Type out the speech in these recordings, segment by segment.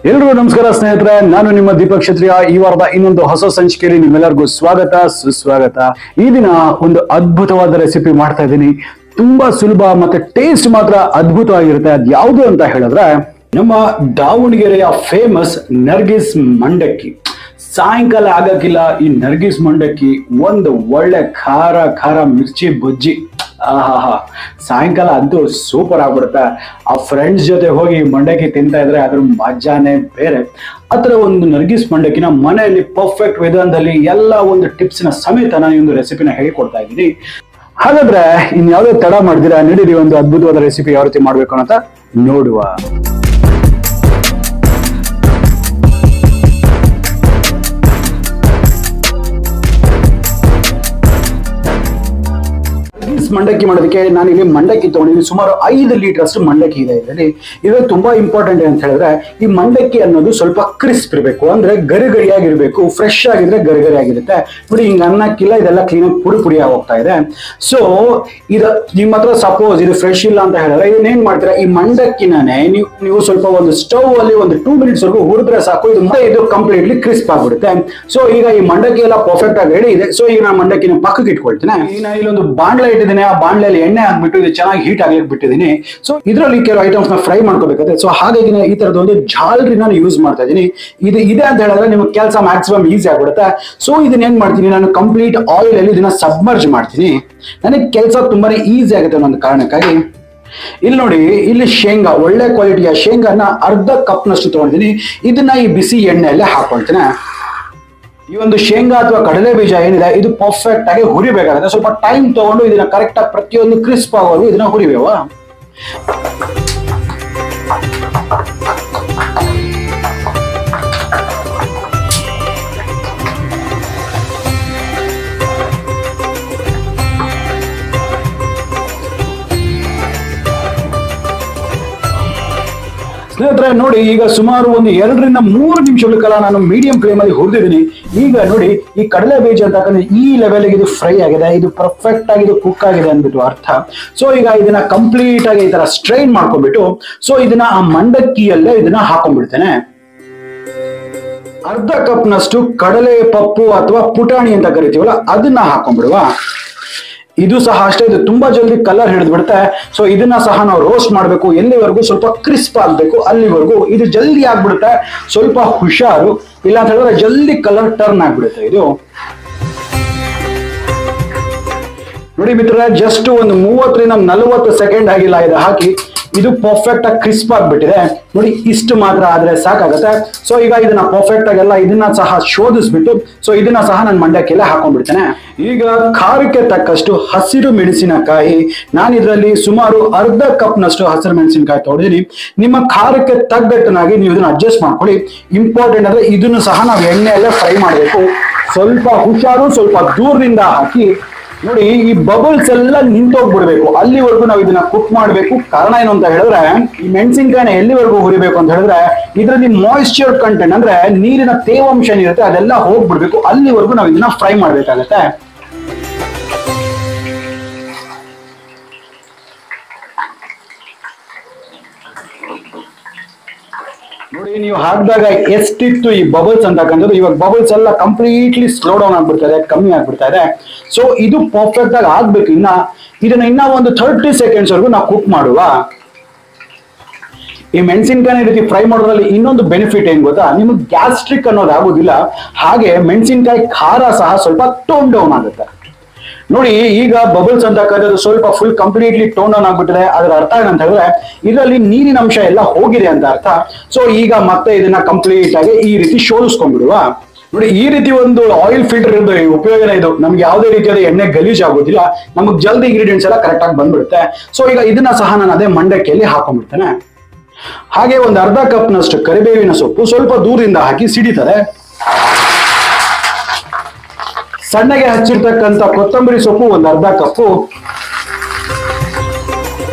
ಎಲ್ರಿಗೂ ನಮಸ್ಕಾರ ಸ್ನೇಹಿತರೆ, ನಾನು ನಿಮ್ಮ ದೀಪಕ್ ಕ್ಷತ್ರಿಯ. ಈ ವಾರದ ಇನ್ನೊಂದು ಹೊಸ ಸಂಚಿಕೆಯಲ್ಲಿ ನಿಮ್ಮೆಲ್ಲರಿಗೂ ಸ್ವಾಗತ ಸುಸ್ವಾಗತ. ಈ ದಿನ ಒಂದು ಅದ್ಭುತವಾದ ರೆಸಿಪಿ ಮಾಡ್ತಾ ಇದ್ದೀನಿ. ತುಂಬಾ ಸುಲಭ ಮತ್ತೆ ಟೇಸ್ಟ್ ಮಾತ್ರ ಅದ್ಭುತವಾಗಿರುತ್ತೆ. ಅದ್ ಯಾವುದು ಅಂತ ಹೇಳಿದ್ರೆ ನಮ್ಮ ದಾವಣಗೆರೆಯ ಫೇಮಸ್ ನರ್ಗಿಸ್ ಮಂಡಕ್ಕಿ. ಸಾಯಂಕಾಲ ಆಗಕ್ಕಿಲ್ಲ ಈ ನರ್ಗಿಸ್ ಮಂಡಕ್ಕಿ ಒಂದು ಒಳ್ಳೆ ಖಾರ ಖಾರ ಮಿರ್ಚಿ ಬಜ್ಜಿ. ಆಹಾ, ಸಾಯಂಕಾಲ ಅಂತೂ ಸೂಪರ್ ಆಗ್ಬಿಡುತ್ತೆ. ಆ ಫ್ರೆಂಡ್ಸ್ ಜೊತೆ ಹೋಗಿ ಮಂಡಕ್ಕಿ ತಿಂತಾ ಇದ್ರೆ ಅದ್ರ ಮಜಾನೇ ಬೇರೆ. ಆತರ ಒಂದು ನರ್ಗಿಸ್ ಮಂಡಕ್ಕಿನ ಮನೆಯಲ್ಲಿ ಪರ್ಫೆಕ್ಟ್ ವಿಧಾನದಲ್ಲಿ ಎಲ್ಲ ಒಂದು ಟಿಪ್ಸ್ನ ಸಮೇತ ನಾನು ಈ ಒಂದು ರೆಸಿಪಿನ ಹೇಳಿಕೊಡ್ತಾ ಇದ್ದೀನಿ. ಹಾಗಾದ್ರೆ ಇನ್ಯಾವುದೇ ತಡ ಮಾಡ್ದಿರಾ, ನಡೀರಿ ಒಂದು ಅದ್ಭುತವಾದ ರೆಸಿಪಿ ಯಾವ ರೀತಿ ಮಾಡ್ಬೇಕು ಅಂತ ನೋಡುವ. ಮಂಡಕ್ಕಿ ಮಾಡೋದಕ್ಕೆ ನಾನು ಇಲ್ಲಿ ಮಂಡಕ್ಕಿ ತಗೊಂಡಿದ್ದೀನಿ. ಸುಮಾರು 5 ಲೀಟರ್ ಅಷ್ಟು ಮಂಡಕ್ಕಿ ಇದೆ ಇದರಲ್ಲಿ. ಇದ್ರಲ್ಲಿ ತುಂಬಾ ಇಂಪಾರ್ಟೆಂಟ್ ಅಂತ ಹೇಳಿದ್ರೆ ಈ ಮಂಡಕ್ಕಿ ಅನ್ನೋದು ಸ್ವಲ್ಪ ಕ್ರಿಸ್ಪ್ ಇರಬೇಕು, ಅಂದ್ರೆ ಗರಿಗರಿಯಾಗಿರ್ಬೇಕು. ಫ್ರೆಶ್ ಆಗಿದ್ರೆ ಗರಿಗರಿಯಾಗಿರುತ್ತೆ. ನೋಡಿ ಹಿಂಗ ಅನ್ನಕ್ಕಿಲ್ಲ, ಇದೆಲ್ಲ ಕ್ಲೀನ್ ಪುಡಿ ಪುಡಿಯಾಗಿ ಹೋಗ್ತಾ ಇದೆ. ಸೊ ಇದು ನಿಮ್ಮ ಹತ್ರ ಸಪೋಸ್ ಇದು ಫ್ರೆಶ್ ಇಲ್ಲ ಅಂತ ಹೇಳಿದ್ರೆ ಇದನ್ನೇನ್ ಮಾಡ್ತೀರಾ, ಈ ಮಂಡಕ್ಕಿನೇ ನೀವು ಸ್ವಲ್ಪ ಒಂದು ಸ್ಟವ್ ಅಲ್ಲಿ ಒಂದು 2 ಮಿನಿಟ್ಸ್ ವರೆಗೂ ಹುರಿದ್ರೆ ಸಾಕು. ಇದು ಕಂಪ್ಲೀಟ್ಲಿ ಕ್ರಿಸ್ಪ್ ಆಗ್ಬಿಡುತ್ತೆ. ಸೊ ಈಗ ಈ ಮಂಡಕ್ಕಿ ಎಲ್ಲ ಪರ್ಫೆಕ್ಟ್ ಆಗಿ ರೆಡಿ ಇದೆ. ಸೊ ಈಗ ನಾನು ಮಂಡಕ್ಕಿನ ಪಕ್ಕಕ್ಕೆ ಇಟ್ಕೊಳ್ತೀನಿ. ಈಗ ನಾನು ಇಲ್ಲೊಂದು ಬಾಂಡ್ಲ ಇಟ್ಟಿದ್ದೀನಿ. ಆ ಬಾಂಡ್ಲಲ್ಲಿ ಎಣ್ಣೆ ಹಾಕ್ಬಿಟ್ಟು ಇದು ಚೆನ್ನಾಗಿ ಹೀಟ್ ಆಗ್ಲಿಕ್ಕೆ ಬಿಟ್ಟಿದ್ದೀನಿ. ಸೊ ಇದರಲ್ಲಿ ಕೆಲವು ಐಟಮ್ಸ್ ನ ಫ್ರೈ ಮಾಡ್ಕೋಬೇಕಾಗುತ್ತೆ. ಸೊ ಹಾಗಾಗಿ ಈ ತರದ ಒಂದು ಜಾಲರಿ ನಾನು ಯೂಸ್ ಮಾಡ್ತಾ ಇದ್ದೀನಿ. ಇದು ಇದೆ ಅಂತ ಹೇಳಿದ್ರೆ ನಿಮ್ಗೆ ಕೆಲಸ ಮ್ಯಾಕ್ಸಿಮಮ್ ಈಸಿ ಆಗ್ಬಿಡುತ್ತೆ. ಸೊ ಇದನ್ನ ಏನ್ ಮಾಡ್ತೀನಿ, ನಾನು ಕಂಪ್ಲೀಟ್ ಆಯಿಲ್ ಅಲ್ಲಿ ಇದನ್ನ ಸಬ್ಮರ್ಜ್ ಮಾಡ್ತೀನಿ. ನನಗೆ ಕೆಲಸ ತುಂಬಾನೇ ಈಸಿ ಆಗುತ್ತೆ ಅನ್ನೋ ಒಂದು ಕಾರಣಕ್ಕಾಗಿ. ಇಲ್ಲಿ ನೋಡಿ, ಇಲ್ಲಿ ಶೇಂಗಾ, ಒಳ್ಳೆ ಕ್ವಾಲಿಟಿಯ ಶೇಂಗಾನ ಅರ್ಧ ಕಪ್ ನಷ್ಟು ತಗೊಂಡಿದ್ದೀನಿ. ಇದನ್ನ ಈ ಬಿಸಿ ಎಣ್ಣೆಯಲ್ಲೇ ಹಾಕೊಳ್ತೀನಿ. ಈ ಒಂದು ಶೇಂಗಾ ಅಥವಾ ಕಡಲೆ ಬೀಜ ಏನಿದೆ ಇದು ಪರ್ಫೆಕ್ಟ್ ಆಗಿ ಹುರಿಬೇಕಾಗುತ್ತೆ. ಸ್ವಲ್ಪ ಟೈಮ್ ತಗೊಂಡು ಇದನ್ನ ಕರೆಕ್ಟ್ ಆಗಿ ಪ್ರತಿಯೊಂದು ಕ್ರಿಸ್ಪ್ ಆಗೋದು ಇದನ್ನ ಹುರಿಬೇವ. ಸ್ನೇಹಿತರೆ ನೋಡಿ, ಈಗ ಸುಮಾರು ಒಂದು 2 ರಿಂದ 3 ನಿಮಿಷಗಳ ಕಾಲ ನಾನು ಮೀಡಿಯಂ ಫ್ಲೇಮ್ ಅಲ್ಲಿ ಹುರಿದಿದ್ದೀನಿ. ಈಗ ನೋಡಿ ಈ ಕಡಲೆ ಬೀಜ ಅಂತಕ್ಕಂಥ ಈ ಲೆವೆಲ್ ಇದು ಫ್ರೈ ಆಗಿದೆ, ಇದು ಪರ್ಫೆಕ್ಟ್ ಆಗಿ ಇದು ಕುಕ್ ಆಗಿದೆ ಅಂದ್ಬಿಟ್ಟು ಅರ್ಥ. ಸೊ ಈಗ ಇದನ್ನ ಕಂಪ್ಲೀಟ್ ಆಗಿ ಈ ತರ ಸ್ಟ್ರೈನ್ ಮಾಡ್ಕೊಂಡ್ಬಿಟ್ಟು ಸೊ ಇದನ್ನ ಆ ಮಂಡಕ್ಕಿಯಲ್ಲೇ ಇದನ್ನ ಹಾಕೊಂಡ್ಬಿಡ್ತೇನೆ. ಅರ್ಧ ಕಪ್ ನಷ್ಟು ಕಡಲೆ ಪಪ್ಪು ಅಥವಾ ಪುಟಾಣಿ ಅಂತ ಕರಿತೀವಲ್ಲ ಅದನ್ನ ಹಾಕೊಂಡ್ಬಿಡುವ. ಇದು ಸಹ ಅಷ್ಟೇ, ಇದು ತುಂಬಾ ಜಲ್ದಿ ಕಲರ್ ಹಿಡಿದು ಬಿಡುತ್ತೆ. ಸೊ ಇದನ್ನ ಸಹ ನಾವು ರೋಸ್ಟ್ ಮಾಡಬೇಕು. ಎಲ್ಲಿವರೆಗೂ ಸ್ವಲ್ಪ ಕ್ರಿಸ್ಪ್ ಆಗ್ಬೇಕು ಅಲ್ಲಿವರೆಗೂ. ಇದು ಜಲ್ದಿ ಆಗ್ಬಿಡುತ್ತೆ, ಸ್ವಲ್ಪ ಹುಷಾರು. ಇಲ್ಲ ಅಂತ ಹೇಳಿದ್ರೆ ಜಲ್ದಿ ಕಲರ್ ಟರ್ನ್ ಆಗ್ಬಿಡುತ್ತೆ. ಇದು ನೋಡಿ ಮಿತ್ರರೇ, ಜಸ್ಟ್ ಒಂದು 30 ರಿಂದ 40 ಸೆಕೆಂಡ್ ಆಗಿಲ್ಲ ಇದು ಹಾಕಿ. ಇದು ಪರ್ಫೆಕ್ಟ್ ಆಗಿ ಕ್ರಿಸ್ಪ್ ಆಗ್ಬಿಟ್ಟಿದೆ. ನೋಡಿ ಇಷ್ಟು ಮಾತ್ರ ಆದ್ರೆ ಸಾಕಾಗುತ್ತೆ. ಸೊ ಈಗ ಇದನ್ನ ಪರ್ಫೆಕ್ಟ್ ಆಗೆಲ್ಲ ಇದನ್ನ ಸಹ ಶೋಧಿಸ್ಬಿಟ್ಟು ಸೊ ಇದನ್ನ ಸಹ ನಾನು ಮಂಡಕ್ಕಿಯಲ್ಲೇ ಹಾಕೊಂಡ್ಬಿಡ್ತೇನೆ. ಈಗ ಖಾರಕ್ಕೆ ತಕ್ಕಷ್ಟು ಹಸಿರು ಮೆಣಸಿನಕಾಯಿ, ನಾನು ಇದರಲ್ಲಿ ಸುಮಾರು ಅರ್ಧ ಕಪ್ ನಷ್ಟು ಹಸಿರು ಮೆಣಸಿನಕಾಯಿ ತಗೊಂಡಿದ್ದೀನಿ. ನಿಮ್ಮ ಖಾರಕ್ಕೆ ತಗ್ಗಟ್ಟನಾಗಿ ನೀವು ಇದನ್ನ ಅಡ್ಜಸ್ಟ್ ಮಾಡ್ಕೊಳ್ಳಿ. ಇಂಪಾರ್ಟೆಂಟ್ ಅಂದ್ರೆ ಇದನ್ನು ಸಹ ನಾವು ಎಣ್ಣೆಯಲ್ಲೇ ಫ್ರೈ ಮಾಡಬೇಕು. ಸ್ವಲ್ಪ ಹುಷಾರು, ಸ್ವಲ್ಪ ದೂರದಿಂದ ಹಾಕಿ. ನೋಡಿ ಈ ಬಬಲ್ಸ್ ಎಲ್ಲ ನಿಂತೋಗ್ಬಿಡ್ಬೇಕು, ಅಲ್ಲಿವರೆಗೂ ನಾವು ಇದನ್ನ ಕುಕ್ ಮಾಡಬೇಕು. ಕಾರಣ ಏನು ಅಂತ ಹೇಳಿದ್ರೆ ಈ ಮೆಣಸಿನಕಾಯಿನ ಎಲ್ಲಿವರೆಗೂ ಹುರಿಬೇಕು ಅಂತ ಹೇಳಿದ್ರೆ ಇದರಲ್ಲಿ ಮಾಯಿಶ್ಚರ್ ಕಂಟೆಂಟ್ ಅಂದ್ರೆ ನೀರಿನ ತೇವಾಂಶ ಏನಿರುತ್ತೆ ಅದೆಲ್ಲ ಹೋಗ್ಬಿಡ್ಬೇಕು. ಅಲ್ಲಿವರೆಗೂ ನಾವು ಇದನ್ನ ಫ್ರೈ ಮಾಡ್ಬೇಕಾಗತ್ತೆ. ನೋಡಿ ನೀವು ಹಾಕಿದಾಗ ಎಷ್ಟಿತ್ತು ಈ ಬಬಲ್ಸ್ ಅಂತಕ್ಕಂಥದ್ದು, ಇವಾಗ ಬಬಲ್ಸ್ ಎಲ್ಲ ಕಂಪ್ಲೀಟ್ಲಿ ಸ್ಲೋ ಡೌನ್ ಆಗ್ಬಿಡ್ತಾರೆ, ಕಮ್ಮಿ ಆಗ್ಬಿಡ್ತಾ ಇದೆ. ಸೊ ಇದು ಪರ್ಫೆಕ್ಟ್ ಆಗಿ ಆಗ್ಬೇಕು. ಇದನ್ನ ಒಂದು 30 ಸೆಕೆಂಡ್ಸ್ ವರೆಗೂ ನಾವು ಕುಕ್ ಮಾಡುವ. ಈ ಮೆಣಸಿನಕಾಯಿ ರೀತಿ ಫ್ರೈ ಮಾಡೋದ್ರಲ್ಲಿ ಇನ್ನೊಂದು ಬೆನಿಫಿಟ್ ಏನ್ ಗೊತ್ತಾ, ನಿಮ್ಗೆ ಗ್ಯಾಸ್ಟ್ರಿಕ್ ಅನ್ನೋದು ಆಗೋದಿಲ್ಲ. ಹಾಗೆ ಮೆಣಸಿನಕಾಯಿ ಖಾರ ಸಹ ಸ್ವಲ್ಪ ಟೋನ್ ಡೌನ್ ಆಗುತ್ತೆ. ನೋಡಿ ಈಗ ಬಬಲ್ಸ್ ಅಂತಕ್ಕಂಥದ್ದು ಸ್ವಲ್ಪ ಫುಲ್ ಕಂಪ್ಲೀಟ್ಲಿ ಟೋನ್ ಡೌನ್ ಆಗ್ಬಿಟ್ಟಿದೆ. ಅದರ ಅರ್ಥ ಏನಂತ ಹೇಳಿದ್ರೆ ಇದರಲ್ಲಿ ನೀರಿನ ಅಂಶ ಎಲ್ಲ ಹೋಗಿದೆ ಅಂತ ಅರ್ಥ. ಸೊ ಈಗ ಮತ್ತೆ ಇದನ್ನ ಕಂಪ್ಲೀಟ್ ಆಗಿ ಈ ರೀತಿ ಶೋಧಿಸ್ಕೊಂಡ್ಬಿಡುವ. ನೋಡಿ ಈ ರೀತಿ ಒಂದು ಆಯಿಲ್ ಫಿಲ್ಟರ್ ಇರೋದು ಉಪಯೋಗನೇ ಇದು. ನಮ್ಗೆ ಯಾವುದೇ ರೀತಿಯಾದ ಎಣ್ಣೆ ಗಲೀಜ್ ಆಗೋದಿಲ್ಲ, ನಮಗೆ ಜಲ್ದಿ ಇಂಗ್ರೀಡಿಯೆಂಟ್ಸ್ ಎಲ್ಲ ಕರೆಕ್ಟ್ ಆಗಿ ಬಂದ್ಬಿಡುತ್ತೆ. ಸೊ ಈಗ ಇದನ್ನ ಸಹ ನಾನು ಅದೇ ಮಂಡಕ್ಕಿಯಲ್ಲಿ ಹಾಕೊಂಡ್ಬಿಡ್ತೇನೆ. ಹಾಗೆ ಒಂದು ಅರ್ಧ ಕಪ್ ನಷ್ಟು ಕರಿಬೇವಿನ ಸೊಪ್ಪು ಸ್ವಲ್ಪ ದೂರದಿಂದ ಹಾಕಿ ಸಿಡಿತದೆ. ಸಣ್ಣಗೆ ಹಚ್ಚಿರ್ತಕ್ಕಂಥ ಕೊತ್ತಂಬರಿ ಸೊಪ್ಪು ಒಂದು ಅರ್ಧ ಕಪ್ಪು.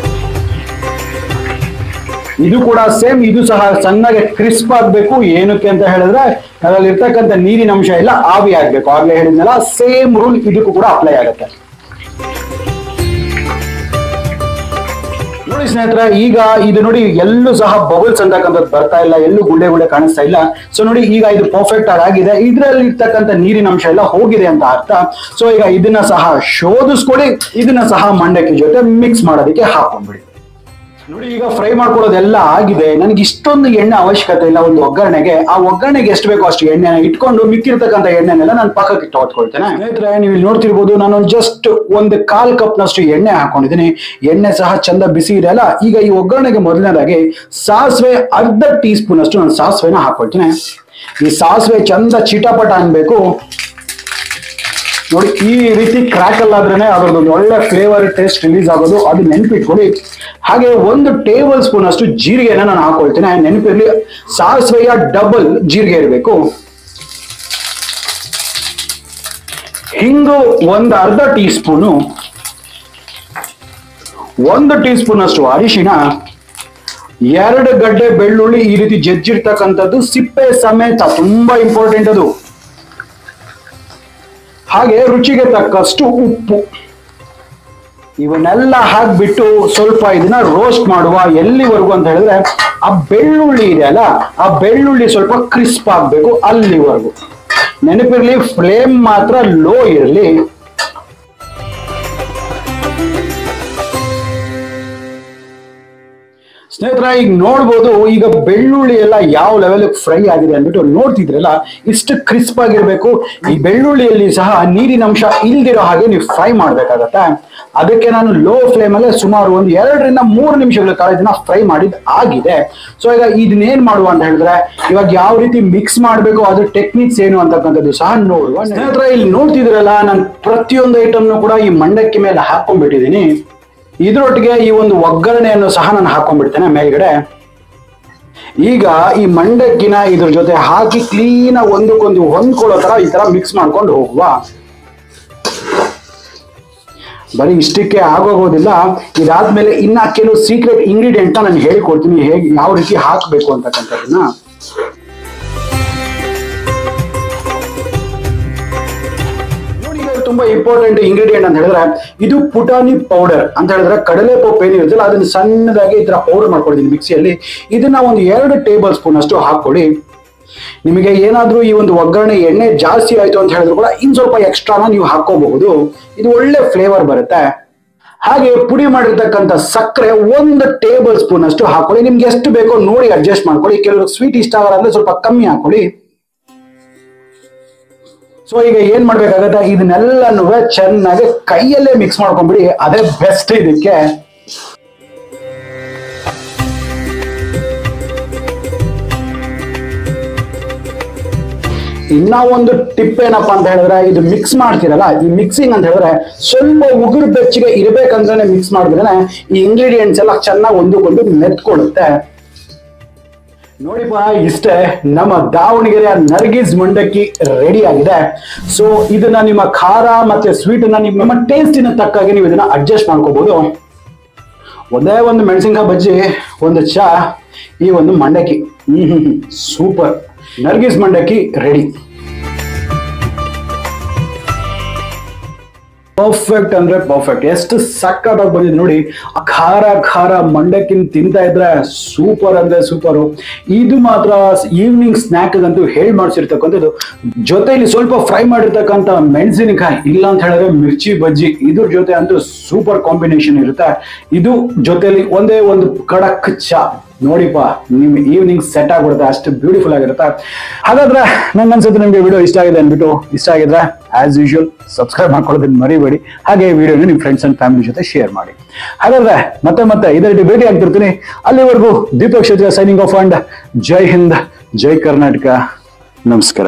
ಇದು ಕೂಡ ಸೇಮ್, ಇದು ಸಹ ಸಣ್ಣಗೆ ಕ್ರಿಸ್ಪ್ ಆಗ್ಬೇಕು. ಏನಕ್ಕೆ ಅಂತ ಹೇಳಿದ್ರೆ ಅದರಲ್ಲಿ ಇರ್ತಕ್ಕಂಥ ನೀರಿನ ಅಂಶ ಎಲ್ಲ ಆವಿ ಆಗ್ಬೇಕು. ಆಗ್ಲೇ ಹೇಳಿದ್ನಲ್ಲ, ಸೇಮ್ ರೂಲ್ ಇದಕ್ಕೂ ಕೂಡ ಅಪ್ಲೈ ಆಗುತ್ತೆ. ನೋಡಿ ಸ್ನೇಹಿತರೆ, ಈಗ ಇದು ನೋಡಿ ಎಲ್ಲೂ ಸಹ ಬಬಲ್ಸ್ ಅಂತಕ್ಕಂಥದ್ದು ಬರ್ತಾ ಇಲ್ಲ, ಎಲ್ಲೂ ಗುಳ್ಳೆ ಕಾಣಿಸ್ತಾ ಇಲ್ಲ. ಸೊ ನೋಡಿ ಈಗ ಇದು ಪರ್ಫೆಕ್ಟ್ ಆಗಿದೆ, ಇದರಲ್ಲಿ ಇರ್ತಕ್ಕಂಥ ನೀರಿನ ಅಂಶ ಎಲ್ಲ ಹೋಗಿದೆ ಅಂತ ಅರ್ಥ. ಸೊ ಈಗ ಇದನ್ನ ಸಹ ಶೋಧಿಸ್ಕೊಡಿ, ಇದನ್ನ ಸಹ ಮಂಡಕ್ಕಿ ಜೊತೆ ಮಿಕ್ಸ್ ಮಾಡೋದಕ್ಕೆ ಹಾಕೊಂಡ್ಬಿಡಿ. ನೋಡಿ ಈಗ ಫ್ರೈ ಮಾಡ್ಕೊಳ್ಳೋದೆಲ್ಲ ಆಗಿದೆ. ನನಗೆ ಇಷ್ಟೊಂದು ಎಣ್ಣೆ ಅವಶ್ಯಕತೆ ಇಲ್ಲ ಒಂದು ಒಗ್ಗರಣೆಗೆ. ಆ ಒಗ್ಗರಣೆಗೆ ಎಷ್ಟು ಬೇಕೋ ಅಷ್ಟು ಎಣ್ಣೆನ ಇಟ್ಕೊಂಡು ಮಿಕ್ಕಿರ್ತಕ್ಕಂಥ ಎಣ್ಣೆನೆಲ್ಲ ನಾನು ಪಕ್ಕಕ್ಕೆ ತಗೊಳ್ತೇನೆ. ಸ್ನೇಹಿತರೆ, ನೀವು ಇಲ್ಲಿ ನೋಡ್ತಿರ್ಬೋದು, ನಾನು ಜಸ್ಟ್ ಒಂದು 1/4 ಕಪ್ನಷ್ಟು ಎಣ್ಣೆ ಹಾಕೊಂಡಿದ್ದೀನಿ. ಎಣ್ಣೆ ಸಹ ಚಂದ ಬಿಸಿ ಇದೆ ಅಲ್ಲ. ಈಗ ಈ ಒಗ್ಗರಣೆಗೆ ಮೊದಲನೇದಾಗಿ ಸಾಸಿವೆ 1/2 ಟೀ ಸ್ಪೂನ್ ಅಷ್ಟು ನಾನು ಸಾಸಿವೆನ ಹಾಕೊಳ್ತೀನಿ. ಈ ಸಾಸಿವೆ ಚಂದ ಚಿಟಪಟ ಅನ್ಬೇಕು. ನೋಡಿ ಈ ರೀತಿ ಕ್ರ್ಯಾಕಲ್ ಆದ್ರೇನೆ ಅದರದೊಂದು ಒಳ್ಳೆ ಫ್ಲೇವರ್ ಟೇಸ್ಟ್ ರಿಲೀಸ್ ಆಗೋದು, ಅದು ನೆನಪಿಟ್ಕೊಳ್ಳಿ. ಹಾಗೆ 1 ಟೇಬಲ್ ಸ್ಪೂನ್ ಅಷ್ಟು ಜೀರಿಗೆನ ನಾನು ಹಾಕೊಳ್ತೇನೆ. ನೆನಪಿರ್ಲಿ, ಸಾಸಿವೆಯ ಡಬಲ್ ಜೀರಿಗೆ ಇರಬೇಕು. ಹಿಂಗು 1/2 ಟೀ ಸ್ಪೂನು, 1 ಟೀ ಸ್ಪೂನ್ ಅಷ್ಟು ಅರಿಶಿನ, 2 ಗಡ್ಡೆ ಬೆಳ್ಳುಳ್ಳಿ ಈ ರೀತಿ ಜಜ್ಜಿರ್ತಕ್ಕಂಥದ್ದು ಸಿಪ್ಪೆ ಸಮೇತ, ತುಂಬಾ ಇಂಪಾರ್ಟೆಂಟ್ ಅದು. ಹಾಗೆ ರುಚಿಗೆ ತಕ್ಕಷ್ಟು ಉಪ್ಪು. ಇವನ್ನೆಲ್ಲ ಹಾಕ್ಬಿಟ್ಟು ಸ್ವಲ್ಪ ಇದನ್ನ ರೋಸ್ಟ್ ಮಾಡುವ. ಎಲ್ಲಿವರೆಗೂ ಅಂತ ಹೇಳಿದ್ರೆ ಆ ಬೆಳ್ಳುಳ್ಳಿ ಇದೆ ಅಲ್ಲ, ಆ ಬೆಳ್ಳುಳ್ಳಿ ಸ್ವಲ್ಪ ಕ್ರಿಸ್ಪ್ ಆಗ್ಬೇಕು, ಅಲ್ಲಿವರೆಗೂ. ನೆನಪಿರ್ಲಿ, ಫ್ಲೇಮ್ ಮಾತ್ರ ಲೋ ಇರಲಿ. ಸ್ನೇಹಿತರೆ, ಈಗ ನೋಡ್ಬೋದು, ಈಗ ಬೆಳ್ಳುಳ್ಳಿ ಎಲ್ಲ ಯಾವ ಲೆವೆಲ್ ಫ್ರೈ ಆಗಿದೆ ಅಂದ್ಬಿಟ್ಟು ನೋಡ್ತಿದ್ರಲ್ಲ, ಇಷ್ಟು ಕ್ರಿಸ್ಪ್ ಆಗಿರ್ಬೇಕು. ಈ ಬೆಳ್ಳುಳ್ಳಿಯಲ್ಲಿ ಸಹ ನೀರಿನ ಅಂಶ ಇಲ್ದಿರೋ ಹಾಗೆ ನೀವು ಫ್ರೈ ಮಾಡ್ಬೇಕಾಗತ್ತೆ. ಅದಕ್ಕೆ ನಾನು ಲೋ ಫ್ಲೇಮ್ ಅಲ್ಲೇ ಸುಮಾರು ಒಂದು 2 ರಿಂದ 3 ನಿಮಿಷಗಳ ಕಾಲ ಇದನ್ನ ಫ್ರೈ ಮಾಡಿದ್ ಆಗಿದೆ. ಸೊ ಈಗ ಇದನ್ನೇನ್ ಮಾಡುವ ಅಂತ ಹೇಳಿದ್ರೆ, ಇವಾಗ ಯಾವ ರೀತಿ ಮಿಕ್ಸ್ ಮಾಡ್ಬೇಕು, ಅದ್ರ ಟೆಕ್ನಿಕ್ಸ್ ಏನು ಅಂತಕ್ಕಂಥದ್ದು ಸಹ ನೋಡುವ. ಸ್ನೇಹಿತರೆ, ಇಲ್ಲಿ ನೋಡ್ತಿದ್ರಲ್ಲ, ನಾನು ಪ್ರತಿಯೊಂದು ಐಟಮ್ನು ಕೂಡ ಈ ಮಂಡಕ್ಕಿ ಮೇಲೆ ಹಾಕೊಂಡ್ಬಿಟ್ಟಿದ್ದೀನಿ. ಇದರೊಟ್ಟಿಗೆ ಈ ಒಂದು ಒಗ್ಗರಣೆಯನ್ನು ಸಹ ನಾನು ಹಾಕೊಂಡ್ಬಿಡ್ತೇನೆ ಮೇಲ್ಗಡೆ. ಈಗ ಈ ಮಂಡಕ್ಕಿನ ಇದ್ರ ಜೊತೆ ಹಾಕಿ ಕ್ಲೀನ್ ಒಂದಕ್ಕೊಂದು ಹೊಂದ್ಕೊಳ್ಳೋ ತರ ಈ ತರ ಮಿಕ್ಸ್ ಮಾಡ್ಕೊಂಡು ಹೋಗುವ. ಬರೀ ಇಷ್ಟಕ್ಕೆ ಆಗೋಗೋದಿಲ್ಲ. ಇದಾದ್ಮೇಲೆ ಇನ್ನ ಕೆಲವು ಸೀಕ್ರೆಟ್ ಇಂಗ್ರೀಡಿಯೆಂಟ್ ನಾನು ಹೇಳಿಕೊಡ್ತೀನಿ, ಹೇಗೆ ಯಾವ ರೀತಿ ಹಾಕಬೇಕು ಅಂತಕ್ಕಂಥದ್ದನ್ನ. ತುಂಬಾ ಇಂಪಾರ್ಟೆಂಟ್ ಇಂಗ್ರೀಡಿಯೆಂಟ್ ಅಂತ ಹೇಳಿದ್ರೆ, ಇದು ಪುಟಾಣಿ ಪೌಡರ್ ಅಂತ ಹೇಳಿದ್ರೆ, ಕಡಲೆ ಪಪ್ಪು ಏನಿರುತ್ತಲ್ಲ ಅದನ್ನ ಸಣ್ಣದಾಗಿ ಈ ತರ ಪೌಡರ್ ಮಾಡ್ಕೊಂಡಿದ್ದೀನಿ ಮಿಕ್ಸಿಯಲ್ಲಿ. ಇದನ್ನ ಒಂದು 2 ಟೇಬಲ್ ಸ್ಪೂನ್ ಅಷ್ಟು ಹಾಕೊಳ್ಳಿ. ನಿಮಗೆ ಏನಾದ್ರೂ ಈ ಒಂದು ಒಗ್ಗರಣೆ ಎಣ್ಣೆ ಜಾಸ್ತಿ ಆಯ್ತು ಅಂತ ಹೇಳಿದ್ರು ಕೂಡ ಇನ್ ಸ್ವಲ್ಪ ಎಕ್ಸ್ಟ್ರಾನ ನೀವು ಹಾಕೋಬಹುದು, ಇದು ಒಳ್ಳೆ ಫ್ಲೇವರ್ ಬರುತ್ತೆ. ಹಾಗೆ ಪುಡಿ ಮಾಡಿರ್ತಕ್ಕಂಥ ಸಕ್ಕರೆ 1 ಟೇಬಲ್ ಸ್ಪೂನ್ ಅಷ್ಟು ಹಾಕೊಳ್ಳಿ. ನಿಮ್ಗೆ ಎಷ್ಟು ಬೇಕೋ ನೋಡಿ ಅಡ್ಜಸ್ಟ್ ಮಾಡ್ಕೊಳ್ಳಿ. ಕೆಲವರು ಸ್ವೀಟ್ ಇಷ್ಟ ಆಗಲ್ಲ ಅಂದ್ರೆ ಸ್ವಲ್ಪ ಕಮ್ಮಿ ಹಾಕೊಳ್ಳಿ. ಸೊ ಈಗ ಏನ್ ಮಾಡ್ಬೇಕಾಗತ್ತೆ, ಇದನ್ನೆಲ್ಲನೂ ಚೆನ್ನಾಗಿ ಕೈಯಲ್ಲೇ ಮಿಕ್ಸ್ ಮಾಡ್ಕೊಂಡ್ಬಿಡಿ, ಅದೇ ಬೆಸ್ಟ್ ಇದಕ್ಕೆ. ಇನ್ನ ಒಂದು ಟಿಪ್ ಏನಪ್ಪಾ ಅಂತ ಹೇಳಿದ್ರೆ, ಇದು ಮಿಕ್ಸ್ ಮಾಡ್ತೀರಲ್ಲ, ಈ ಮಿಕ್ಸಿಂಗ್ ಅಂತ ಹೇಳಿದ್ರೆ ಸ್ವಲ್ಪ ಉಗುರು ಬೆಚ್ಚಗೆ ಇರ್ಬೇಕಂದ್ರೆ ಮಿಕ್ಸ್ ಮಾಡಿದ್ರೆ ಈ ಇಂಗ್ರೀಡಿಯೆಂಟ್ಸ್ ಎಲ್ಲ ಚೆನ್ನಾಗಿ ಒಂದಕ್ಕೊಂದು ಮೆತ್ಕೊಳ್ಳುತ್ತೆ. ನೋಡಿಪ್ಪ, ಇಷ್ಟೇ ನಮ್ಮ ದಾವಣಗೆರೆಯ ನರ್ಗಿಸ್ ಮಂಡಕ್ಕಿ ರೆಡಿ ಆಗಿದೆ. ಸೊ ಇದನ್ನ ನಿಮ್ಮ ಖಾರ ಮತ್ತೆ ಸ್ವೀಟ್ ಅನ್ನ ನಿಮ್ಮ ಟೇಸ್ಟಿನ ತಕ್ಕಾಗಿ ನೀವು ಇದನ್ನ ಅಡ್ಜಸ್ಟ್ ಮಾಡ್ಕೋಬಹುದು. ಒಂದೇ ಒಂದು ಮೆಣಸಿನಕಾಯಿ ಬಜ್ಜಿ, ಒಂದು ಚಾ, ಈ ಒಂದು ಮಂಡಕ್ಕಿ, ಸೂಪರ್. ನರ್ಗಿಸ್ ಮಂಡಕ್ಕಿ ರೆಡಿ. ಪರ್ಫೆಕ್ಟ್ ಅಂದ್ರೆ ಪರ್ಫೆಕ್ಟ್. ಎಷ್ಟು ಸಕ್ಕತ್ತಾಗಿ ಬಂದಿದೆ ನೋಡಿ. ಖಾರ ಖಾರ ಮಂಡಕ್ಕಿ ತಿಂತಾ ಇದ್ರೆ ಸೂಪರ್ ಅಂದ್ರೆ ಸೂಪರ್. ಇದು ಮಾತ್ರ ಈವ್ನಿಂಗ್ ಸ್ನಾಕ್ ಅಂತೂ ಹೇಳಿ ಮಾಡಿಸಿರ್ತಕ್ಕಂಥದ್ದು. ಜೊತೆಲಿ ಸ್ವಲ್ಪ ಫ್ರೈ ಮಾಡಿರ್ತಕ್ಕಂಥ ಮೆಣಸಿನಕಾಯಿ, ಇಲ್ಲ ಅಂತ ಹೇಳಿದ್ರೆ ಮಿರ್ಚಿ ಬಜ್ಜಿ, ಇದ್ರ ಜೊತೆ ಅಂತೂ ಸೂಪರ್ ಕಾಂಬಿನೇಷನ್ ಇರುತ್ತೆ. ಇದು ಜೊತೆಲಿ ಒಂದೇ ಒಂದು ಕಡಕ್ ಚಾ, ನೋಡಿಪ್ಪ ನಿಮ್ ಈವ್ನಿಂಗ್ ಸೆಟ್ ಆಗ್ಬಿಡುತ್ತೆ, ಅಷ್ಟು ಬ್ಯೂಟಿಫುಲ್ ಆಗಿರುತ್ತೆ. ಹಾಗಾದ್ರೆ ನಂಗೆ ಅನ್ಸುತ್ತೆ ನಿಮ್ಗೆ ವಿಡಿಯೋ ಇಷ್ಟ ಆಗಿದೆ ಅಂದ್ಬಿಟ್ಟು. ಇಷ್ಟ ಆಗಿದ್ರೆ ಆಸ್ ಯೂಶುವಲ್ ಸಬ್ಸ್ಕ್ರೈಬ್ ಮಾಡ್ಕೊಳ್ಳೋದನ್ನ ಮರಿಬೇಡಿ. ಹಾಗೆ ವಿಡಿಯೋನ ನಿಮ್ಮ ಫ್ರೆಂಡ್ಸ್ ಅಂಡ್ ಫ್ಯಾಮಿಲಿ ಜೊತೆ ಶೇರ್ ಮಾಡಿ. ಹಾಗಾದ್ರೆ ಮತ್ತೆ ಇದರಲ್ಲಿ ಭೇಟಿ ಆಗ್ತಿರ್ತೀನಿ. ಅಲ್ಲಿವರೆಗೂ ದೀಪಕ್ ಕ್ಷತ್ರಿಯ ಸೈನಿಂಗ್ ಆಫ್ ಅಂಡ್ ಜೈ ಹಿಂದ್, ಜೈ ಕರ್ನಾಟಕ, ನಮಸ್ಕಾರ.